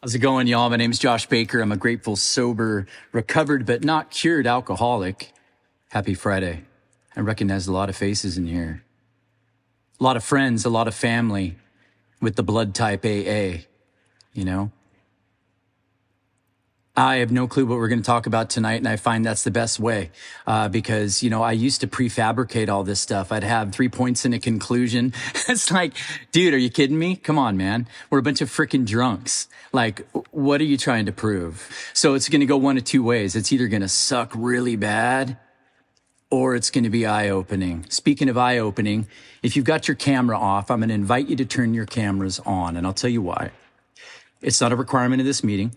How's it going, y'all? My name's Josh Baker. I'm a grateful, sober, recovered, but not cured alcoholic. Happy Friday. I recognize a lot of faces in here. A lot of friends, a lot of family with the blood type AA, you know? I have no clue what we're going to talk about tonight, and I find that's the best way because, I used to prefabricate all this stuff. I'd have 3 points in a conclusion. It's like, dude, are you kidding me? Come on, man. We're a bunch of freaking drunks. Like, what are you trying to prove? So it's going to go one of two ways. It's either going to suck really bad or it's going to be eye-opening. Speaking of eye-opening, if you've got your camera off, I'm going to invite you to turn your cameras on, and I'll tell you why. It's not a requirement of this meeting.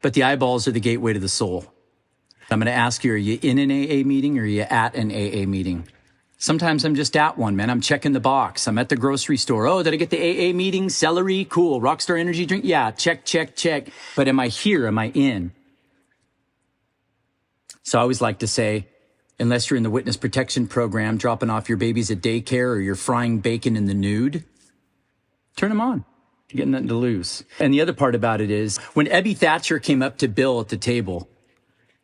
But the eyeballs are the gateway to the soul. I'm going to ask you, are you in an AA meeting or are you at an AA meeting? Sometimes I'm just at one, man. I'm checking the box. I'm at the grocery store. Oh, did I get the AA meeting? Celery? Cool. Rockstar energy drink? Yeah, check, check, check. But am I here? Am I in? So I always like to say, unless you're in the witness protection program, dropping off your babies at daycare or you're frying bacon in the nude, turn them on. You got nothing to lose. And the other part about it is when Ebby Thatcher came up to Bill at the table,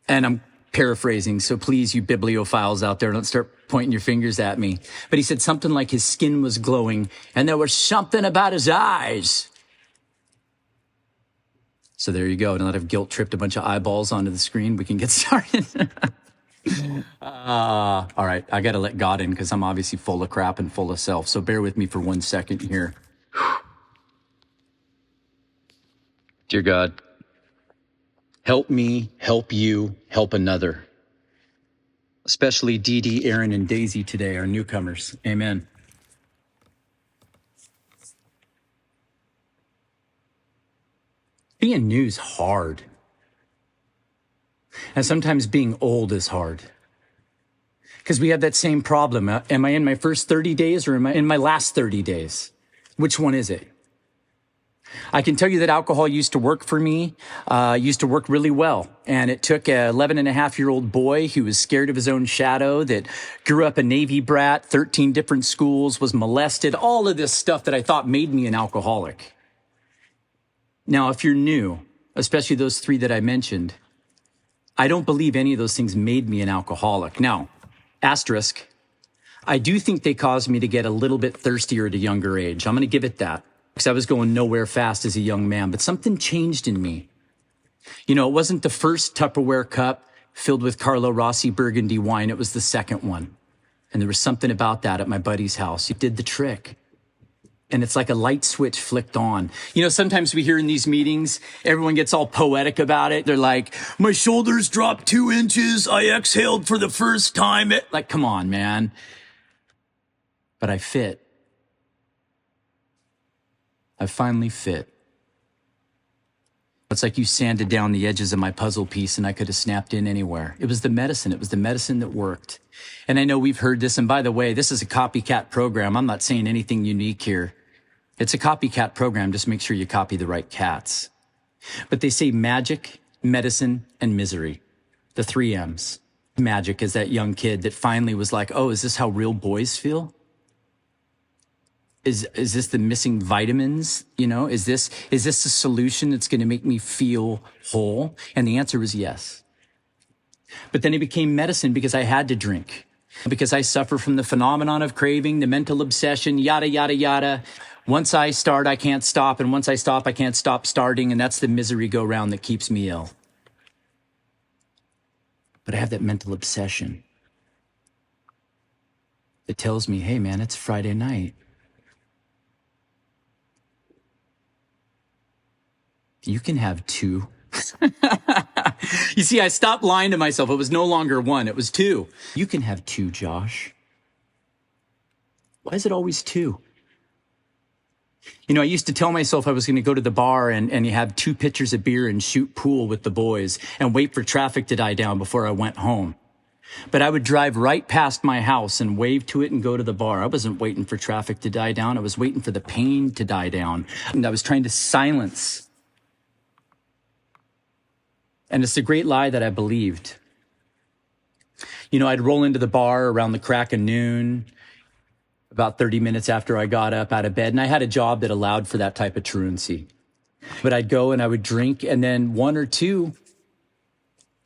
and I'm paraphrasing, so please, you bibliophiles out there, don't start pointing your fingers at me. But he said something like his skin was glowing and there was something about his eyes. So there you go. Now that I've guilt tripped a bunch of eyeballs onto the screen, we can get started. All right. I got to let God in because I'm obviously full of crap and full of self. So bear with me for 1 second here. Dear God, help me, help you, help another. Especially Dee Dee, Aaron, and Daisy today, our newcomers. Amen. Being new's hard. And sometimes being old is hard. Because we have that same problem. Am I in my first 30 days or am I in my last 30 days? Which one is it? I can tell you that alcohol used to work for me, used to work really well. And it took an 11-and-a-half-year-old boy who was scared of his own shadow, that grew up a Navy brat, 13 different schools, was molested, all of this stuff that I thought made me an alcoholic. Now, if you're new, especially those three that I mentioned, I don't believe any of those things made me an alcoholic. Now, asterisk, I do think they caused me to get a little bit thirstier at a younger age. I'm going to give it that. Because I was going nowhere fast as a young man, but something changed in me. It wasn't the first Tupperware cup filled with Carlo Rossi Burgundy wine. It was the second one. And there was something about that at my buddy's house. It did the trick. And it's like a light switch flicked on. Sometimes we hear in these meetings, everyone gets all poetic about it. They're like, my shoulders dropped 2 inches. I exhaled for the first time. Like, come on, man. But I fit. I finally fit. It's like you sanded down the edges of my puzzle piece and I could have snapped in anywhere. It was the medicine. It was the medicine that worked. And I know we've heard this. And by the way, this is a copycat program. I'm not saying anything unique here. It's a copycat program. Just make sure you copy the right cats. But they say magic, medicine, and misery. The 3 M's. Magic is that young kid that finally was like, oh, is this how real boys feel? Is this the missing vitamins? Is this a solution that's going to make me feel whole? And the answer was yes. But then it became medicine because I had to drink, because I suffer from the phenomenon of craving, the mental obsession, yada, yada, yada. Once I start, I can't stop. And once I stop, I can't stop starting. And that's the misery go round that keeps me ill. But I have that mental obsession that tells me, hey, man, it's Friday night. You can have 2. You see, I stopped lying to myself. It was no longer 1. It was 2. You can have 2, Josh. Why is it always 2? I used to tell myself I was going to go to the bar and have 2 pitchers of beer and shoot pool with the boys and wait for traffic to die down before I went home. But I would drive right past my house and wave to it and go to the bar. I wasn't waiting for traffic to die down. I was waiting for the pain to die down. And I was trying to silence. And it's a great lie that I believed. I'd roll into the bar around the crack of noon, about 30 minutes after I got up out of bed. And I had a job that allowed for that type of truancy. But I'd go and I would drink, and then one or two,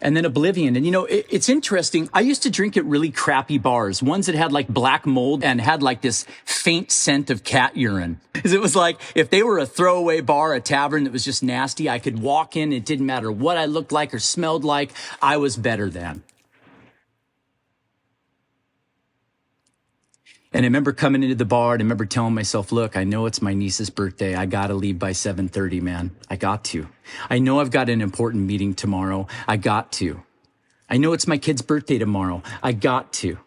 and then oblivion. And it's interesting. I used to drink at really crappy bars, ones that had like black mold and had like this faint scent of cat urine. Because it was like, if they were a throwaway bar, a tavern that was just nasty, I could walk in. It didn't matter what I looked like or smelled like. I was better than. And I remember coming into the bar and I remember telling myself, look, I know it's my niece's birthday. I got to leave by 7:30, man. I got to. I know I've got an important meeting tomorrow. I got to. I know it's my kid's birthday tomorrow. I got to.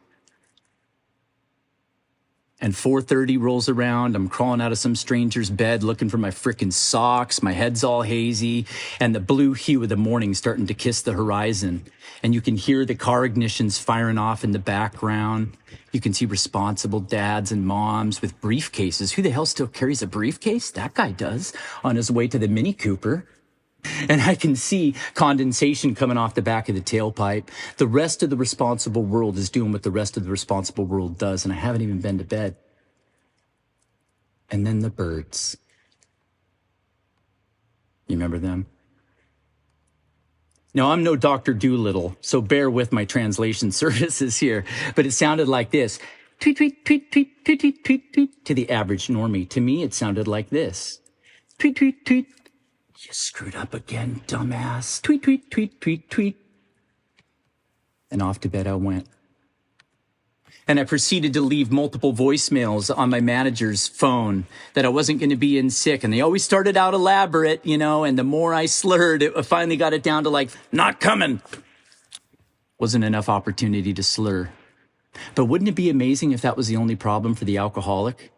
And 4:30 rolls around. I'm crawling out of some stranger's bed looking for my frickin' socks. My head's all hazy. And the blue hue of the morning starting to kiss the horizon. And you can hear the car ignitions firing off in the background. You can see responsible dads and moms with briefcases. Who the hell still carries a briefcase? That guy does, on his way to the Mini Cooper. And I can see condensation coming off the back of the tailpipe. The rest of the responsible world is doing what the rest of the responsible world does, and I haven't even been to bed. And then the birds. You remember them? Now, I'm no Dr. Doolittle, so bear with my translation services here, but it sounded like this. Tweet, tweet, tweet, tweet, tweet, tweet, tweet, tweet, to the average normie. To me, it sounded like this. Tweet, tweet, tweet. You screwed up again, dumbass. Tweet, tweet, tweet, tweet, tweet. And off to bed I went. And I proceeded to leave multiple voicemails on my manager's phone that I wasn't going to be in sick. And they always started out elaborate, and the more I slurred, I finally got it down to like, not coming. Wasn't enough opportunity to slur. But wouldn't it be amazing if that was the only problem for the alcoholic?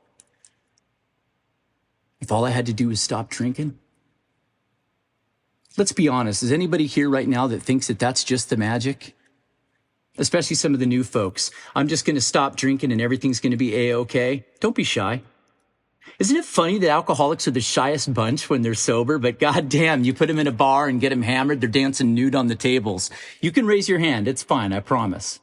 If all I had to do was stop drinking? Let's be honest. Is anybody here right now that thinks that that's just the magic? Especially some of the new folks. I'm just going to stop drinking and everything's going to be A-okay. Don't be shy. Isn't it funny that alcoholics are the shyest bunch when they're sober? But goddamn, you put them in a bar and get them hammered, they're dancing nude on the tables. You can raise your hand. It's fine, I promise.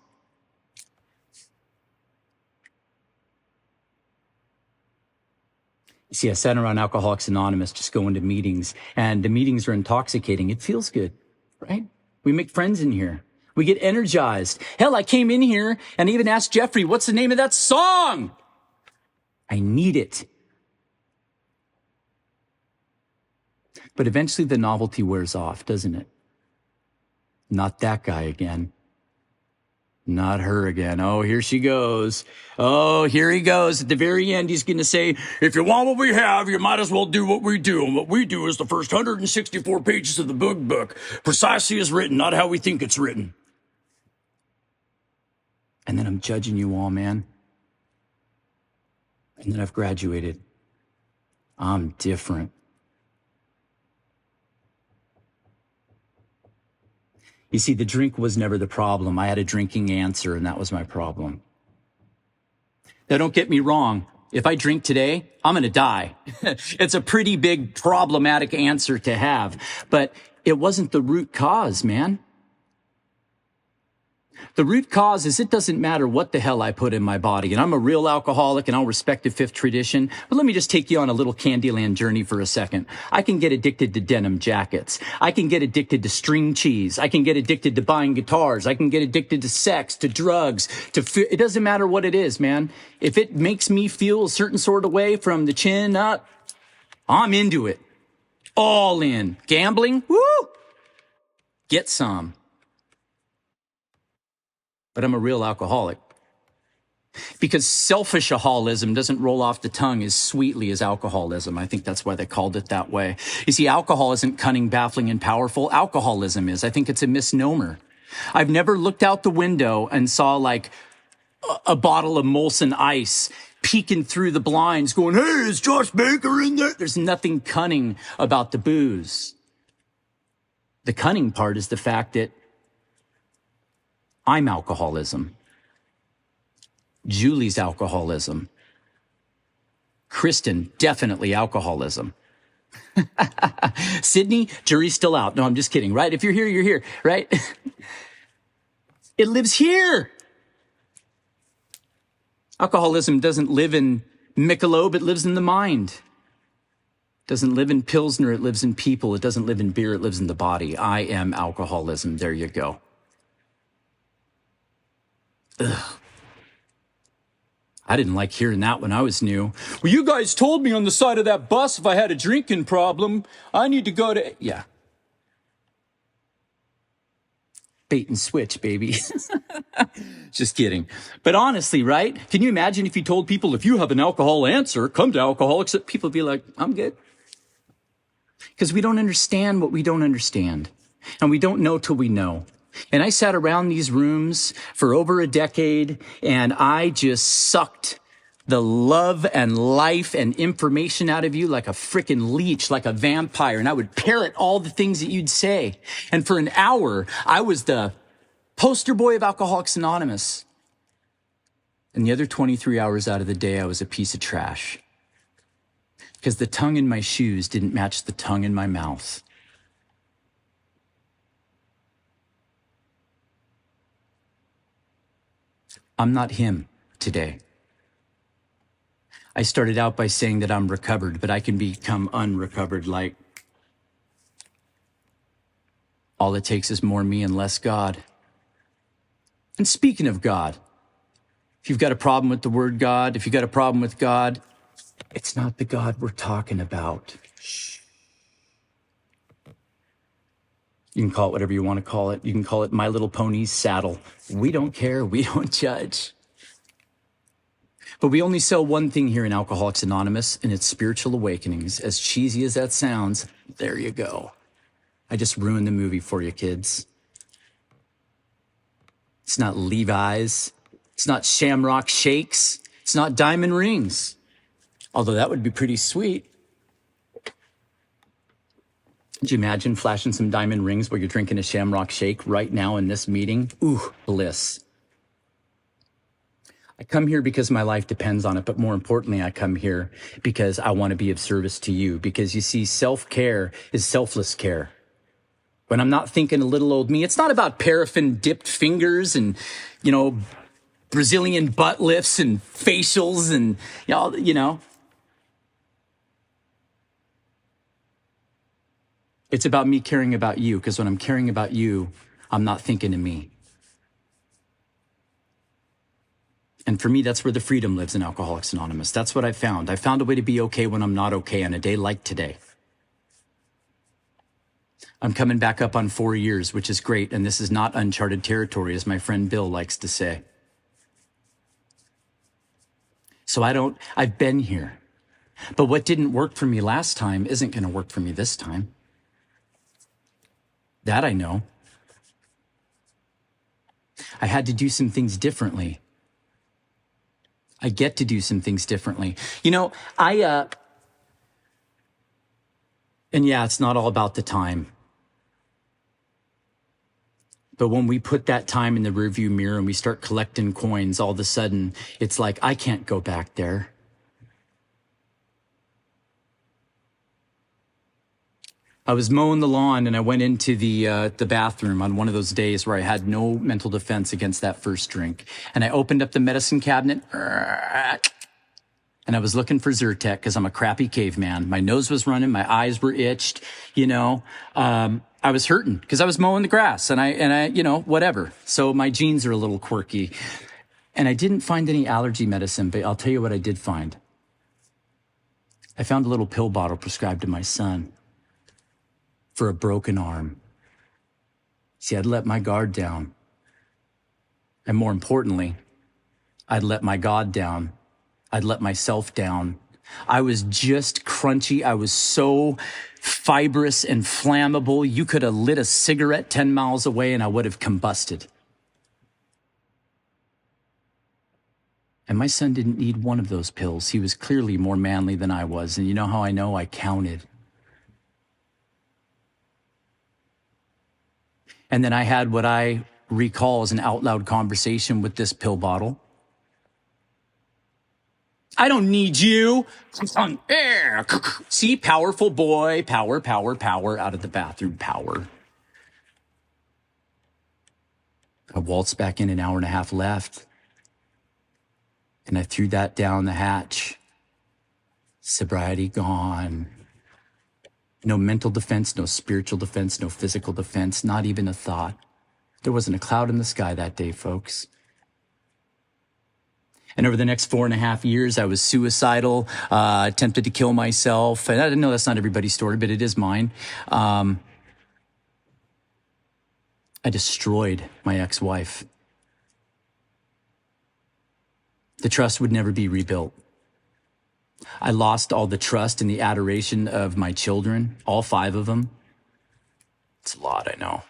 See, I sat around Alcoholics Anonymous just going to meetings, and the meetings are intoxicating. It feels good, right? We make friends in here. We get energized. Hell, I came in here and even asked Jeffrey, what's the name of that song? I need it. But eventually the novelty wears off, doesn't it? Not that guy again. Not her again. Oh, here she goes. Oh, here he goes. At the very end, he's going to say, if you want what we have, you might as well do what we do. And what we do is the first 164 pages of the book, precisely as written, not how we think it's written. And then I'm judging you all, man. And then I've graduated. I'm different. You see, the drink was never the problem. I had a drinking answer, and that was my problem. Now, don't get me wrong. If I drink today, I'm going to die. It's a pretty big problematic answer to have, but it wasn't the root cause, man. The root cause is it doesn't matter what the hell I put in my body. And I'm a real alcoholic and I'll respect the fifth tradition. But let me just take you on a little Candyland journey for a second. I can get addicted to denim jackets. I can get addicted to string cheese. I can get addicted to buying guitars. I can get addicted to sex, to drugs, it doesn't matter what it is, man. If it makes me feel a certain sort of way from the chin up, I'm into it. All in. Gambling? Woo! Get some. But I'm a real alcoholic. Because selfish alcoholism doesn't roll off the tongue as sweetly as alcoholism. I think that's why they called it that way. You see, alcohol isn't cunning, baffling, and powerful. Alcoholism is. I think it's a misnomer. I've never looked out the window and saw like a bottle of Molson Ice peeking through the blinds going, hey, is Josh Baker in there? There's nothing cunning about the booze. The cunning part is the fact that I'm alcoholism. Julie's alcoholism. Kristen, definitely alcoholism. Sydney, jury's still out. No, I'm just kidding, right? If you're here, you're here, right? It lives here. Alcoholism doesn't live in Michelob, it lives in the mind. Doesn't live in Pilsner, it lives in people. It doesn't live in beer, it lives in the body. I am alcoholism. There you go. Ugh. I didn't like hearing that when I was new. Well, you guys told me on the side of that bus if I had a drinking problem, I need to go to... Yeah. Bait and switch, baby. Just kidding. But honestly, right? Can you imagine if you told people, if you have an alcohol answer, come to Alcoholics? People would be like, I'm good. Because we don't understand what we don't understand. And we don't know till we know. And I sat around these rooms for over a decade, and I just sucked the love and life and information out of you like a freaking leech, like a vampire. And I would parrot all the things that you'd say. And for an hour, I was the poster boy of Alcoholics Anonymous. And the other 23 hours out of the day, I was a piece of trash. Because the tongue in my shoes didn't match the tongue in my mouth. I'm not him today. I started out by saying that I'm recovered, but I can become unrecovered. Like, all it takes is more me and less God. And speaking of God, if you've got a problem with the word God, if you've got a problem with God, it's not the God we're talking about. Shh. You can call it whatever you want to call it. You can call it My Little Pony's saddle. We don't care. We don't judge. But we only sell one thing here in Alcoholics Anonymous, and it's spiritual awakenings. As cheesy as that sounds, there you go. I just ruined the movie for you, kids. It's not Levi's. It's not Shamrock Shakes. It's not diamond rings. Although that would be pretty sweet. Could you imagine flashing some diamond rings while you're drinking a Shamrock Shake right now in this meeting? Ooh, bliss. I come here because my life depends on it, but more importantly, I come here because I want to be of service to you. Because you see, self-care is selfless care. When I'm not thinking a little old me, it's not about paraffin-dipped fingers and, Brazilian butt lifts and facials and, It's about me caring about you, because when I'm caring about you, I'm not thinking of me. And for me, that's where the freedom lives in Alcoholics Anonymous. That's what I found. I found a way to be okay when I'm not okay on a day like today. I'm coming back up on 4 years, which is great. And this is not uncharted territory, as my friend Bill likes to say. So I've been here. But what didn't work for me last time isn't going to work for me this time. That I know. I had to do some things differently. I get to do some things differently. And yeah, it's not all about the time. But when we put that time in the rearview mirror and we start collecting coins, all of a sudden, it's like, I can't go back there. I was mowing the lawn and I went into the bathroom on one of those days where I had no mental defense against that first drink. And I opened up the medicine cabinet and I was looking for Zyrtec because I'm a crappy caveman. My nose was running. My eyes were itched. I was hurting because I was mowing the grass and I whatever. So my genes are a little quirky. And I didn't find any allergy medicine, but I'll tell you what I did find. I found a little pill bottle prescribed to my son for a broken arm. See, I'd let my guard down. And more importantly, I'd let my God down. I'd let myself down. I was just crunchy. I was so fibrous and flammable. You could have lit a cigarette 10 miles away and I would have combusted. And my son didn't need one of those pills. He was clearly more manly than I was. And you know how I know? I counted. And then I had what I recall as an out loud conversation with this pill bottle. I don't need you. See, powerful boy, power, out of the bathroom, power. I waltzed back in, an hour and a half left. And I threw that down the hatch. Sobriety gone. No mental defense, no spiritual defense, no physical defense, not even a thought. There wasn't a cloud in the sky that day, folks. And over the next 4.5 years, I was suicidal, attempted to kill myself. And I know that's not everybody's story, but it is mine. I destroyed my ex-wife. The trust would never be rebuilt. I lost all the trust and the adoration of my children, all 5 of them. It's a lot, I know.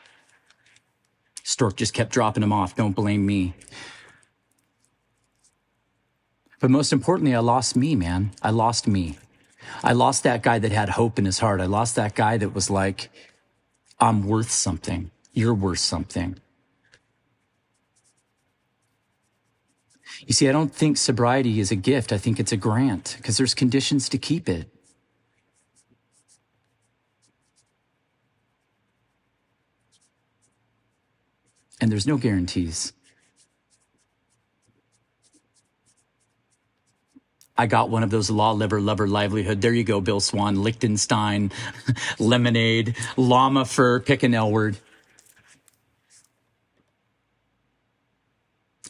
Stork just kept dropping them off. Don't blame me. But most importantly, I lost me, man. I lost me. I lost that guy that had hope in his heart. I lost that guy that was like, I'm worth something. You're worth something. You see, I don't think sobriety is a gift. I think it's a grant because there's conditions to keep it. And there's no guarantees. I got one of those law, liver, lover, livelihood. There you go, Bill Swan, Liechtenstein, lemonade, llama fur, pick an L word.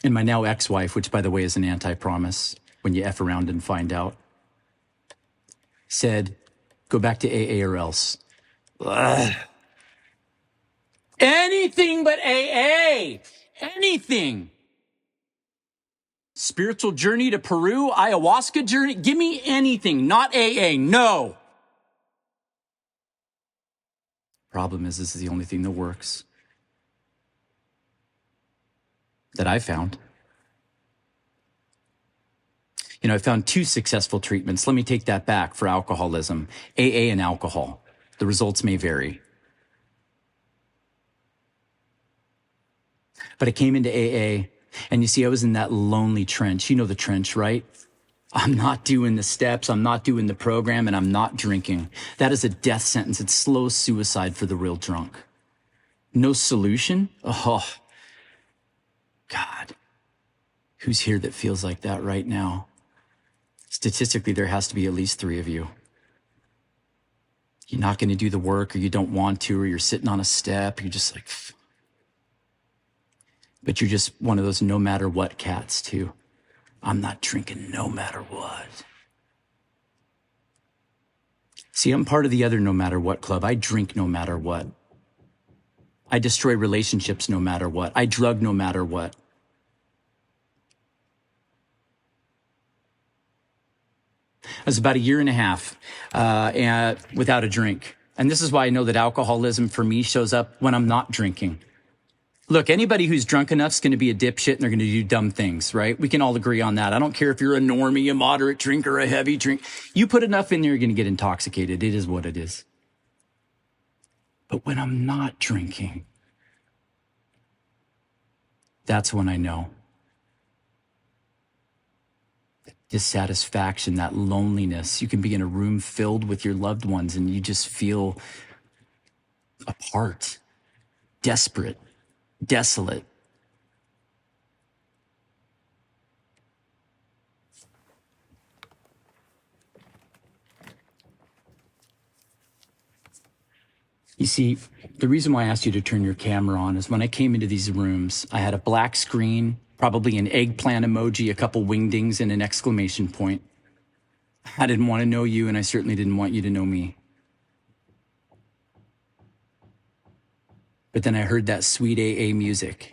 And my now ex-wife, which by the way is an anti-promise when you F around and find out, said, go back to AA or else. Ugh. Anything but AA. Anything. Spiritual journey to Peru, ayahuasca journey. Give me anything, not AA. No. Problem is, this is the only thing that works. That I found. You know, I found 2 successful treatments. Let me take that back for alcoholism. AA and alcohol. The results may vary. But I came into AA, and you see, I was in that lonely trench. You know the trench, right? I'm not doing the steps, I'm not doing the program, and I'm not drinking. That is a death sentence. It's slow suicide for the real drunk. No solution? Oh, God. Who's here that feels like that right now? Statistically, there has to be at least 3 of you. You're not going to do the work, or you don't want to, or you're sitting on a step. You're just like... But you're just one of those no matter what cats, too. I'm not drinking no matter what. See, I'm part of the other no matter what club. I drink no matter what. I destroy relationships no matter what. I drug no matter what. I was about 1.5 years without a drink. And this is why I know that alcoholism for me shows up when I'm not drinking. Look, anybody who's drunk enough is going to be a dipshit and they're going to do dumb things, right? We can all agree on that. I don't care if you're a normie, a moderate drinker, a heavy drink. You put enough in there, you're going to get intoxicated. It is what it is. But when I'm not drinking, that's when I know. That dissatisfaction, that loneliness. You can be in a room filled with your loved ones and you just feel apart, desperate, desolate. You see, the reason why I asked you to turn your camera on is when I came into these rooms, I had a black screen, probably an eggplant emoji, a couple wingdings, and an exclamation point. I didn't want to know you, and I certainly didn't want you to know me. But then I heard that sweet AA music.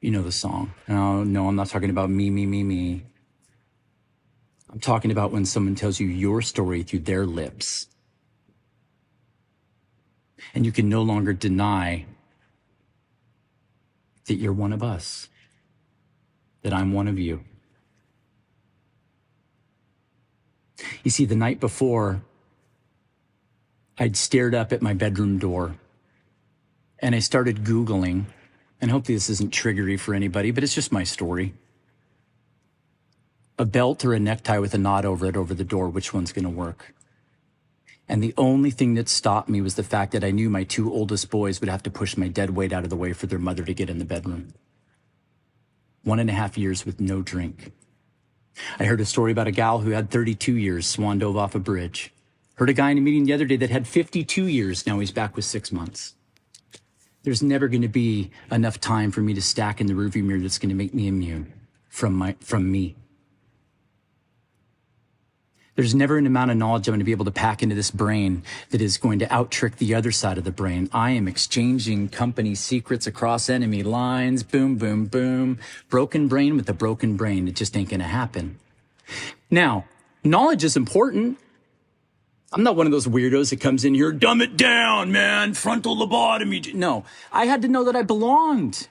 You know the song. No, I'm not talking about me. I'm talking about when someone tells you your story through their lips. And you can no longer deny that you're one of us, that I'm one of you. You see, the night before, I'd stared up at my bedroom door and I started Googling, and hopefully this isn't triggery for anybody, but it's just my story. A belt or a necktie with a knot over it over the door, which one's going to work? And the only thing that stopped me was the fact that I knew my 2 oldest boys would have to push my dead weight out of the way for their mother to get in the bedroom. 1.5 years with no drink. I heard a story about a gal who had 32 years, swan dove off a bridge. Heard a guy in a meeting the other day that had 52 years. Now he's back with 6 months. There's never going to be enough time for me to stack in the rearview mirror that's going to make me immune from me. There's never an amount of knowledge I'm going to be able to pack into this brain that is going to out-trick the other side of the brain. I am exchanging company secrets across enemy lines. Boom, boom, boom. Broken brain with a broken brain. It just ain't going to happen. Now, knowledge is important. I'm not one of those weirdos that comes in here, dumb it down, man, frontal lobotomy. No, I had to know that I belonged.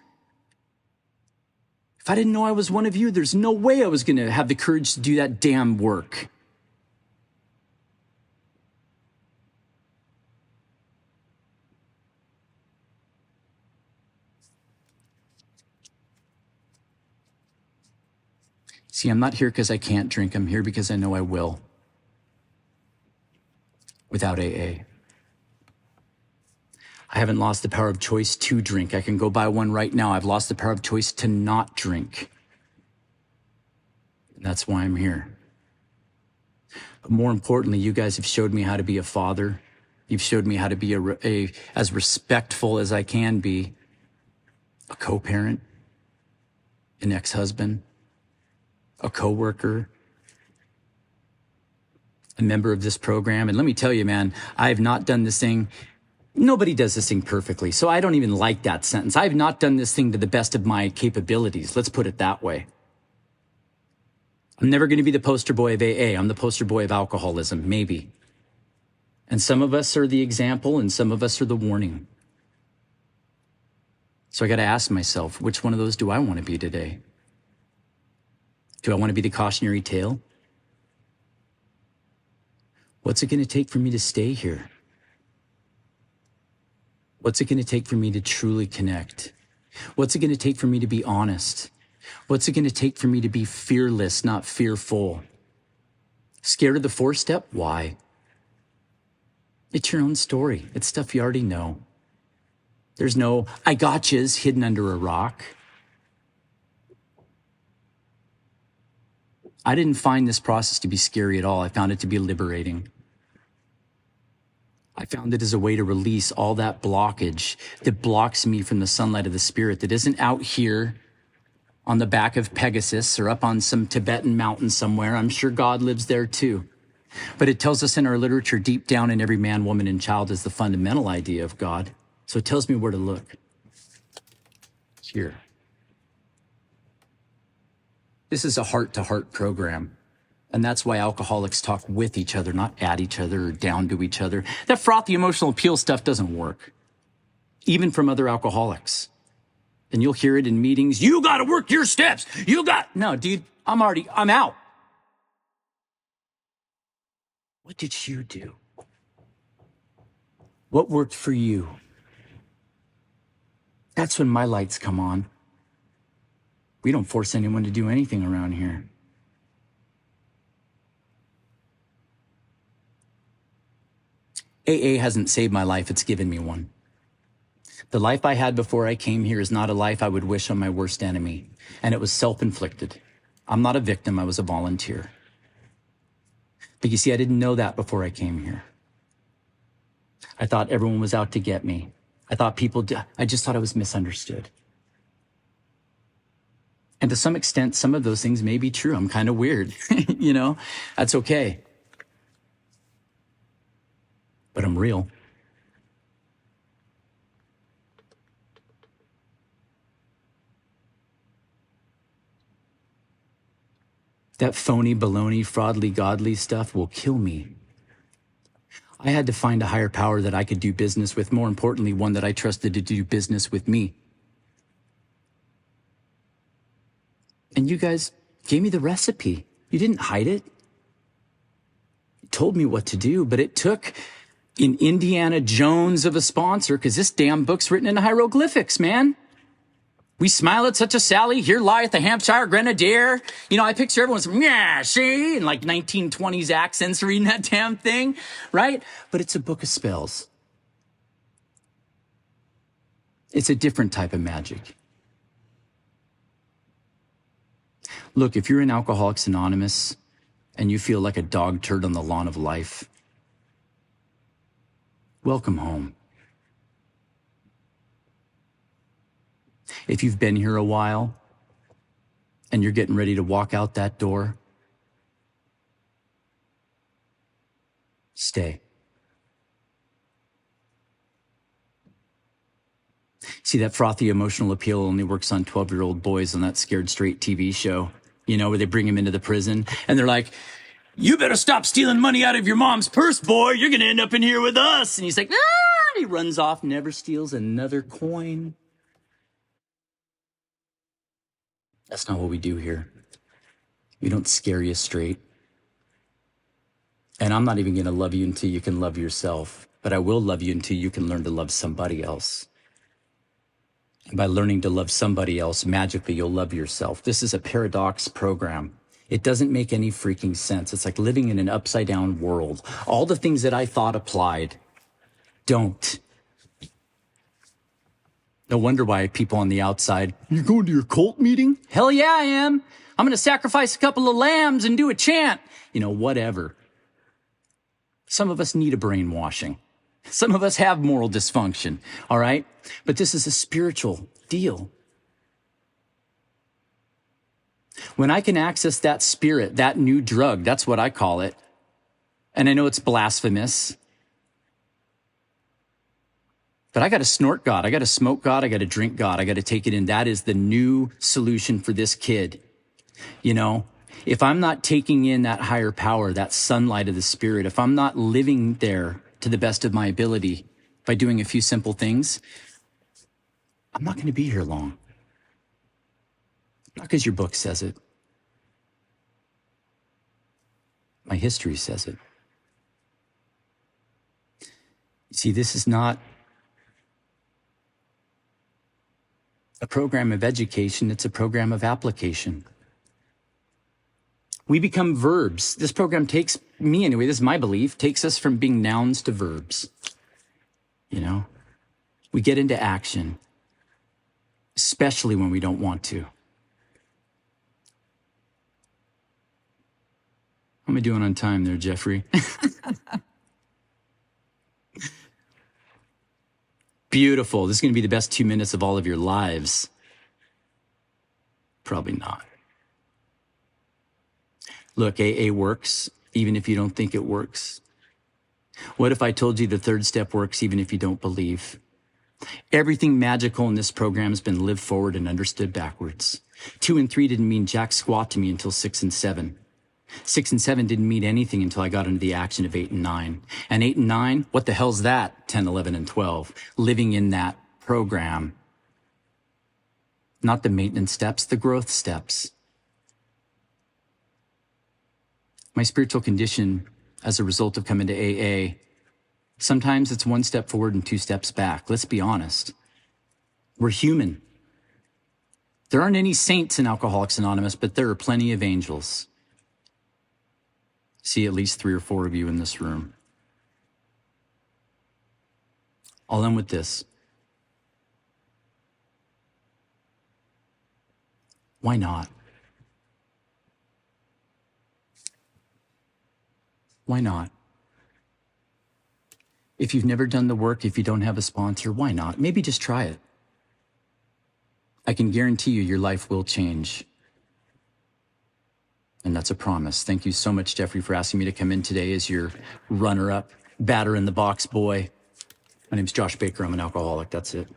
If I didn't know I was one of you, there's no way I was going to have the courage to do that damn work. See, I'm not here because I can't drink. I'm here because I know I will. Without AA. I haven't lost the power of choice to drink. I can go buy one right now. I've lost the power of choice to not drink. And that's why I'm here. But more importantly, you guys have showed me how to be a father. You've showed me how to be as respectful as I can be, a co-parent, an ex-husband, a co-worker, a member of this program. And let me tell you, man, I have not done this thing. Nobody does this thing perfectly. So I don't even like that sentence. I have not done this thing to the best of my capabilities. Let's put it that way. I'm never going to be the poster boy of AA. I'm the poster boy of alcoholism, maybe. And some of us are the example and some of us are the warning. So I got to ask myself, which one of those do I want to be today? Do I want to be the cautionary tale? What's it going to take for me to stay here? What's it going to take for me to truly connect? What's it going to take for me to be honest? What's it going to take for me to be fearless, not fearful? Scared of the 4-step? Why? It's your own story. It's stuff you already know. There's no I gotchas hidden under a rock. I didn't find this process to be scary at all. I found it to be liberating. I found it as a way to release all that blockage that blocks me from the sunlight of the spirit that isn't out here on the back of Pegasus or up on some Tibetan mountain somewhere. I'm sure God lives there too. But it tells us in our literature, deep down in every man, woman, and child is the fundamental idea of God. So it tells me where to look. Here. This is a heart-to-heart program. And that's why alcoholics talk with each other, not at each other or down to each other. That frothy emotional appeal stuff doesn't work, even from other alcoholics. And you'll hear it in meetings. You got to work your steps. No, dude, I'm out. What did you do? What worked for you? That's when my lights come on. We don't force anyone to do anything around here. AA hasn't saved my life, it's given me one. The life I had before I came here is not a life I would wish on my worst enemy, and it was self-inflicted. I'm not a victim, I was a volunteer. But you see, I didn't know that before I came here. I thought everyone was out to get me. I just thought I was misunderstood. And to some extent, some of those things may be true. I'm kind of weird, that's okay. But I'm real. That phony, baloney, fraudly, godly stuff will kill me. I had to find a higher power that I could do business with, more importantly, one that I trusted to do business with me. And you guys gave me the recipe. You didn't hide it. You told me what to do, but it took an Indiana Jones of a sponsor, because this damn book's written in hieroglyphics, man. We smile at such a Sally, here lieth the Hampshire Grenadier. I picture everyone's, yeah, see, in like 1920s accents reading that damn thing, right? But it's a book of spells. It's a different type of magic. Look, if you're in Alcoholics Anonymous and you feel like a dog turd on the lawn of life, welcome home. If you've been here a while and you're getting ready to walk out that door, stay. See, that frothy emotional appeal only works on 12-year-old boys on that Scared Straight TV show, you know, where they bring him into the prison and they're like, you better stop stealing money out of your mom's purse, boy. You're going to end up in here with us. And he's like, ah, he runs off, never steals another coin. That's not what we do here. We don't scare you straight. And I'm not even going to love you until you can love yourself, but I will love you until you can learn to love somebody else. And by learning to love somebody else, magically you'll love yourself. This is a paradox program. It doesn't make any freaking sense. It's like living in an upside down world. All the things that I thought applied don't. No wonder why people on the outside, you're going to your cult meeting? Hell yeah, I am. I'm going to sacrifice a couple of lambs and do a chant. You know, whatever. Some of us need a brainwashing. Some of us have moral dysfunction, all right? But this is a spiritual deal. When I can access that spirit, that new drug, that's what I call it. And I know it's blasphemous. But I got to snort God. I got to smoke God. I got to drink God. I got to take it in. That is the new solution for this kid. You know, if I'm not taking in that higher power, that sunlight of the spirit, if I'm not living there to the best of my ability by doing a few simple things, I'm not going to be here long. Not because your book says it. My history says it. See, this is not a program of education. It's a program of application. We become verbs. This program takes me, anyway, this is my belief, takes us from being nouns to verbs. You know, we get into action, especially when we don't want to. How am I doing on time there, Jeffrey? Beautiful. This is going to be the best 2 minutes of all of your lives. Probably not. Look, AA works, even if you don't think it works. What if I told you the third step works, even if you don't believe? Everything magical in this program has been lived forward and understood backwards. 2 and 3 didn't mean jack squat to me until 6 and 7. 6 and 7 didn't mean anything until I got into the action of 8 and 9. And 8 and 9, what the hell's that? 10, 11, and 12. Living in that program. Not the maintenance steps, the growth steps. My spiritual condition as a result of coming to AA, sometimes it's 1 step forward and 2 steps back. Let's be honest. We're human. There aren't any saints in Alcoholics Anonymous, but there are plenty of angels. See at least 3 or 4 of you in this room. I'll end with this. Why not? Why not? If you've never done the work, if you don't have a sponsor, why not? Maybe just try it. I can guarantee you your life will change. And that's a promise. Thank you so much, Jeffrey, for asking me to come in today as your runner-up, batter in the box boy. My name's Josh Baker. I'm an alcoholic. That's it.